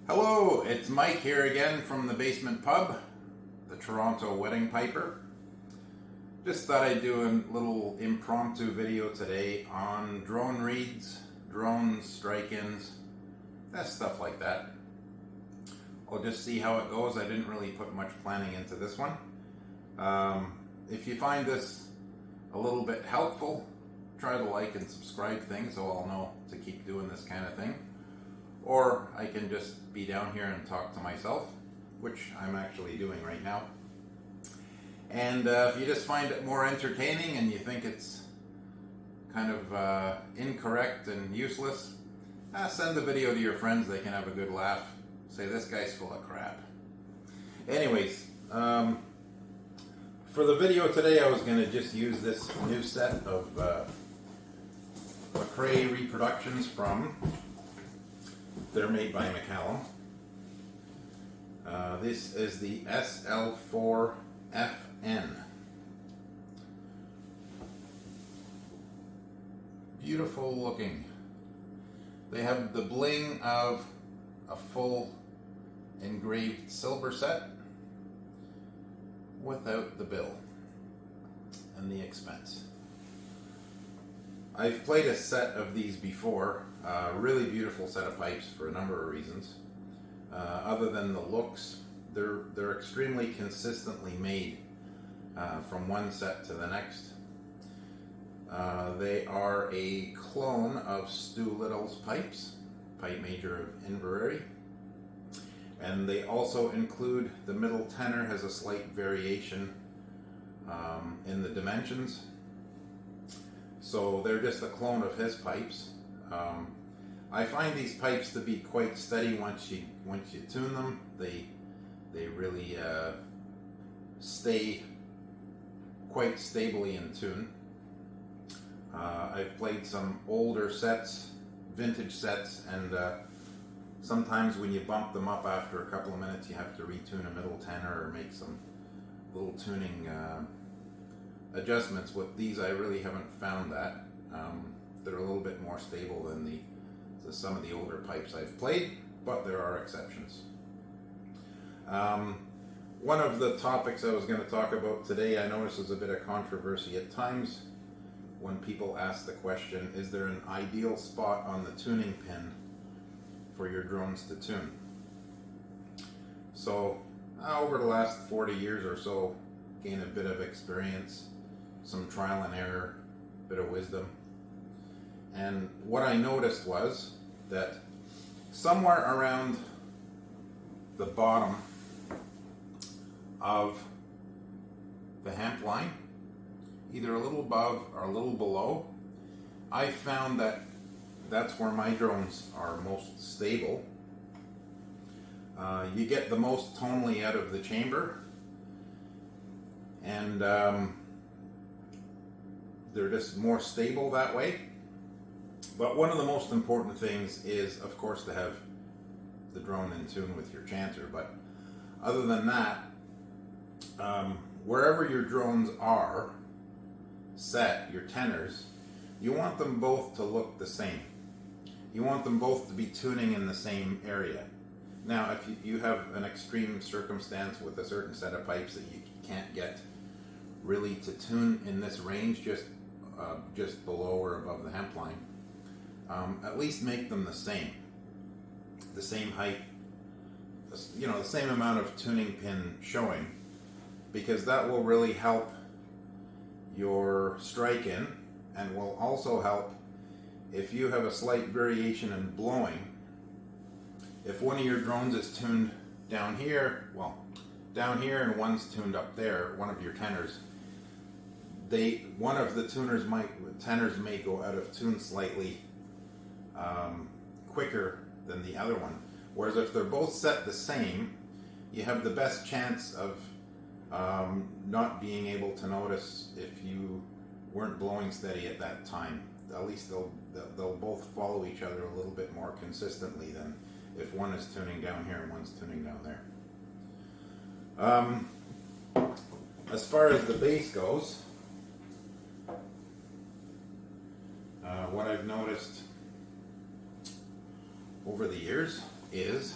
Hello, it's Mike here again from the Basement Pub, the Toronto Wedding Piper. Just thought I'd do a little impromptu video today on drone reads, drones, strike-ins, stuff like that. I'll just see how it goes. I didn't really put much planning into this one. If you find this a little bit helpful, try to like and subscribe things so I'll know to keep doing this kind of thing. Or I can just be down here and talk to myself, which I'm actually doing right now. And if you just find it more entertaining and you think it's kind of incorrect and useless, send the video to your friends. They can have a good laugh. Say, this guy's full of crap. Anyways, for the video today, I was going to just use this new set of McRae reproductions from... They're made by McCallum. This is the SL4FN. Beautiful looking. They have the bling of a full engraved silver set without the bill and the expense. I've played a set of these before. Really beautiful set of pipes for a number of reasons. Other than the looks, they're extremely consistently made from one set to the next. They are a clone of Stu Little's pipes, pipe major of Inverary. And they also include the middle tenor has a slight variation in the dimensions. So they're just a clone of his pipes. I find these pipes to be quite steady once you tune them. They really stay quite stably in tune. I've played some older sets, vintage sets, and sometimes when you bump them up after a couple of minutes, you have to retune a middle tenor or make some little tuning adjustments. With these, I really haven't found that. They're a little bit more stable than some of the older pipes I've played, but there are exceptions. One of the topics I was going to talk about today, I notice is a bit of controversy at times when people ask the question, is there an ideal spot on the tuning pin for your drones to tune? So over the last 40 years or so, gained a bit of experience, some trial and error, bit of wisdom. And what I noticed was that somewhere around the bottom of the hemp line, either a little above or a little below, I found that that's where my drones are most stable. You get the most tonally out of the chamber, and they're just more stable that way. But one of the most important things is, of course, to have the drone in tune with your chanter. But other than that, wherever your drones are set, your tenors, you want them both to look the same. You want them both to be tuning in the same area. Now, if you have an extreme circumstance with a certain set of pipes that you can't get really to tune in this range, just below or above the hemp line, at least make them the same height, the same amount of tuning pin showing, because that will really help your strike-in, and will also help if you have a slight variation in blowing. If one of your drones is tuned down here and one's tuned up there, one of your tenors, one of the tenors may go out of tune slightly quicker than the other one. Whereas if they're both set the same, you have the best chance of not being able to notice if you weren't blowing steady at that time. At least they'll both follow each other a little bit more consistently than if one is tuning down here and one's tuning down there. As far as the bass goes, what I've noticed over the years is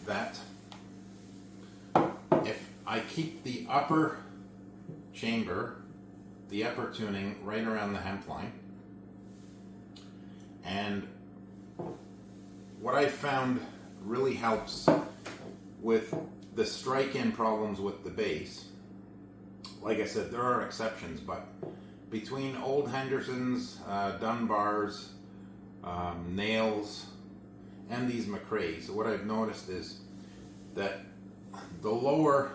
that if I keep the upper chamber, the upper tuning right around the hemp line, and what I found really helps with the strike-in problems with the bass, like I said, there are exceptions, but between old Hendersons, Dunbars, Nails, and these McRaes, what I've noticed is that the lower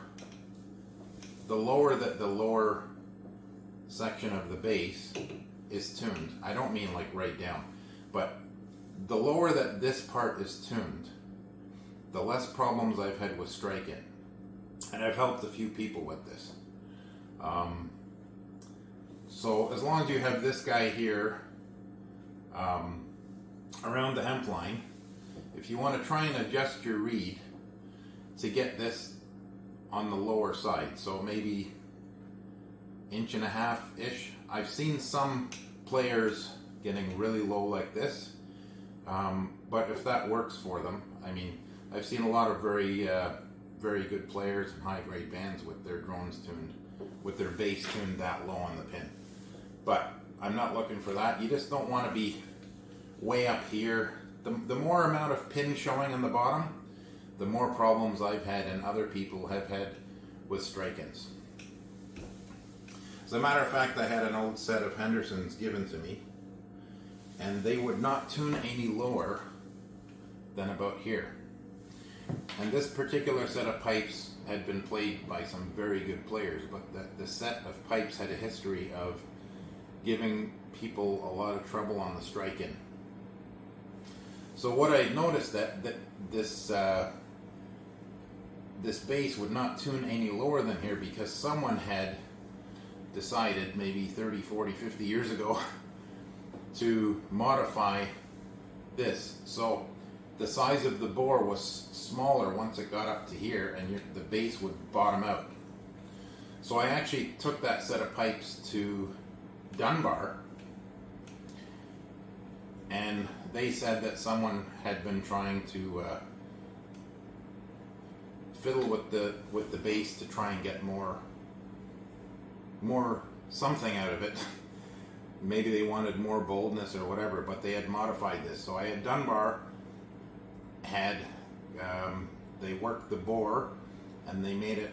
section of the bass is tuned. I don't mean like right down, but the lower that this part is tuned, the less problems I've had with strike-in. And I've helped a few people with this. So as long as you have this guy here around the hemp line, if you want to try and adjust your reed to get this on the lower side, so maybe 1.5-inch-ish. I've seen some players getting really low like this, but if that works for them, I mean, I've seen a lot of very good players and high-grade bands with their drones tuned, with their bass tuned that low on the pin. But I'm not looking for that. You just don't want to be way up here. The more amount of pin showing on the bottom, the more problems I've had and other people have had with strike-ins. As a matter of fact, I had an old set of Hendersons given to me, and they would not tune any lower than about here. And this particular set of pipes had been played by some very good players, but the set of pipes had a history of giving people a lot of trouble on the strike-in. So what I noticed that this bass would not tune any lower than here because someone had decided maybe 30, 40, 50 years ago to modify this. So the size of the bore was smaller once it got up to here, and the bass would bottom out. So I actually took that set of pipes to Dunbar, and they said that someone had been trying to fiddle with the bass to try and get more something out of it. Maybe they wanted more boldness or whatever, but they had modified this. So I had Dunbar had they worked the bore and they made it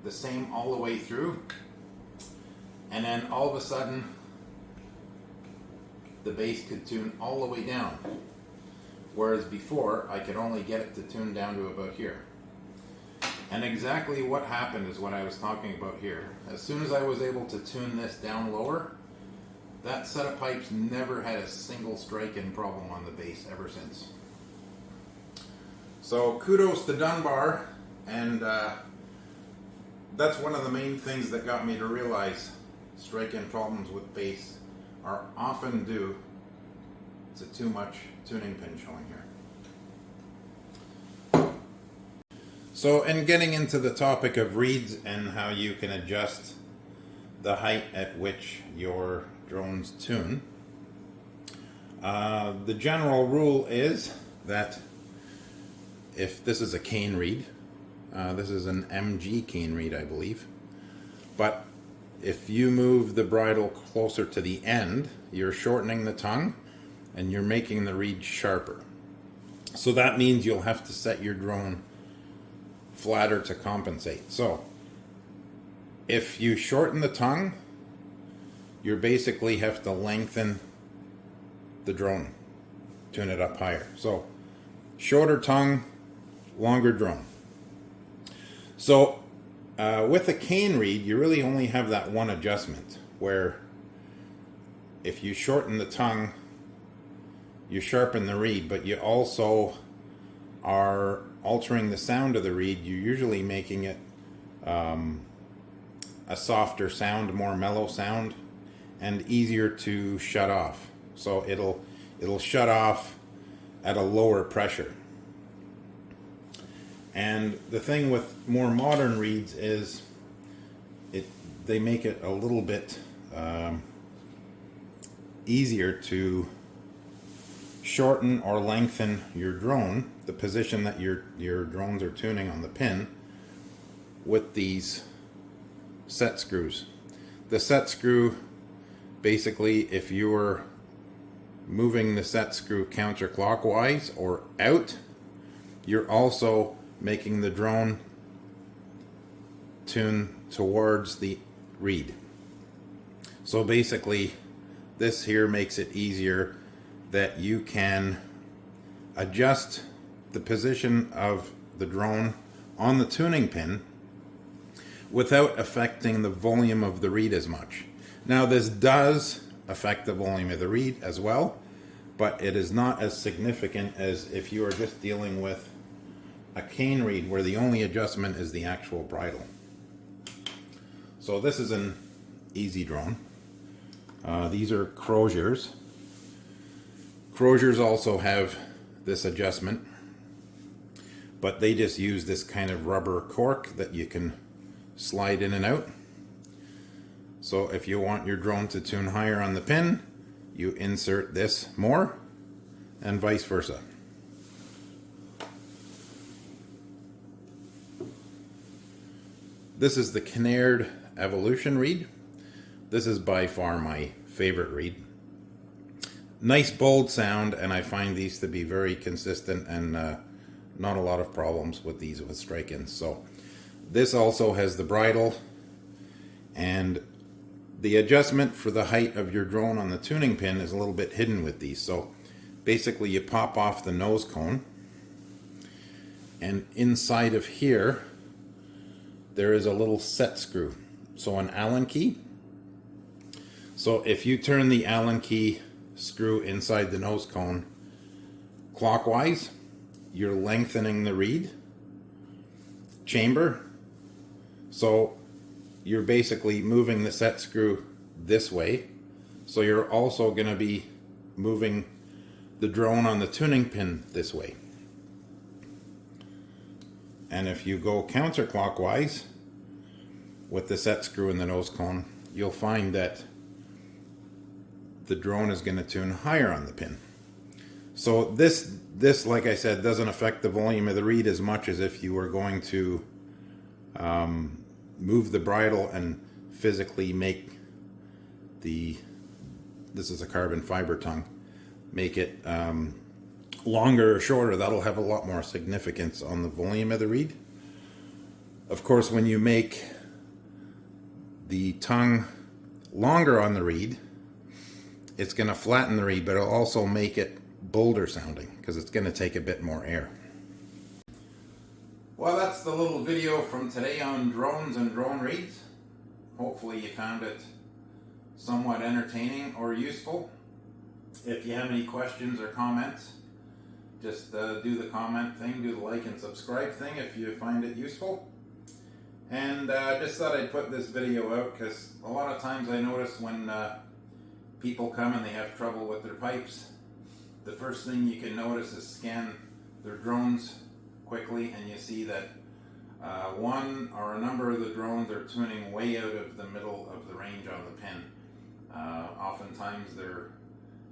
the same all the way through, and then all of a sudden the bass could tune all the way down, whereas before I could only get it to tune down to about here. And exactly what happened is what I was talking about here. As soon as I was able to tune this down lower, that set of pipes never had a single strike-in problem on the bass ever since. So kudos to Dunbar, and that's one of the main things that got me to realize strike-in problems with bass are often due to too much tuning pin showing here. So in getting into the topic of reeds and how you can adjust the height at which your drones tune, the general rule is that if this is a cane reed, this is an MG cane reed, I believe, but if you move the bridle closer to the end, you're shortening the tongue and you're making the reed sharper. So that means you'll have to set your drone flatter to compensate. So if you shorten the tongue, you basically have to lengthen the drone, tune it up higher. So shorter tongue, longer drone. So with a cane reed, you really only have that one adjustment, where if you shorten the tongue, you sharpen the reed, but you also are altering the sound of the reed. You're usually making it a softer sound, more mellow sound, and easier to shut off. So it'll shut off at a lower pressure. And the thing with more modern reeds is they make it a little bit easier to shorten or lengthen your drone, the position that your drones are tuning on the pin, with these set screws. The set screw, basically, if you're moving the set screw counterclockwise or out, you're also making the drone tune towards the reed. So basically, this here makes it easier that you can adjust the position of the drone on the tuning pin without affecting the volume of the reed as much. Now, this does affect the volume of the reed as well, but it is not as significant as if you are just dealing with a cane reed where the only adjustment is the actual bridle. So this is an easy drone. These are Croziers. Croziers also have this adjustment, but they just use this kind of rubber cork that you can slide in and out. So if you want your drone to tune higher on the pin, you insert this more, and vice versa. This is the Kinnaird Evolution reed. This is by far my favorite reed. Nice bold sound, and I find these to be very consistent, and not a lot of problems with these with strike-ins. So this also has the bridle, and the adjustment for the height of your drone on the tuning pin is a little bit hidden with these. So basically you pop off the nose cone, and inside of here there is a little set screw, so an Allen key. So if you turn the Allen key screw inside the nose cone clockwise, you're lengthening the reed chamber. So you're basically moving the set screw this way. So you're also going to be moving the drone on the tuning pin this way. And if you go counterclockwise with the set screw in the nose cone, you'll find that the drone is going to tune higher on the pin. So this, like I said, doesn't affect the volume of the reed as much as if you were going to move the bridle and physically make this is a carbon fiber tongue, make it longer or shorter. That'll have a lot more significance on the volume of the reed. Of course, when you make the tongue longer on the reed, it's going to flatten the reed, but it'll also make it bolder sounding because it's going to take a bit more air. Well, that's the little video from today on drones and drone reeds. Hopefully you found it somewhat entertaining or useful. If you have any questions or comments, just do the comment thing, do the like and subscribe thing if you find it useful. And just thought I'd put this video out because a lot of times I notice when people come and they have trouble with their pipes, the first thing you can notice is scan their drones quickly, and you see that one or a number of the drones are tuning way out of the middle of the range on the pin. Oftentimes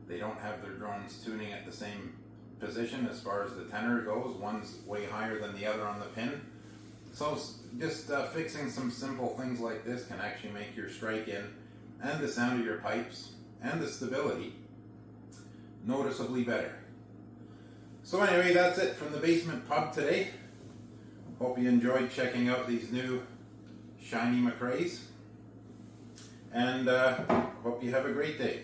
they don't have their drones tuning at the same position as far as the tenor goes. One's way higher than the other on the pin. So just fixing some simple things like this can actually make your strike-in and the sound of your pipes and the stability noticeably better. So anyway, that's it from the basement pub today. Hope you enjoyed checking out these new shiny McRaes, and hope you have a great day.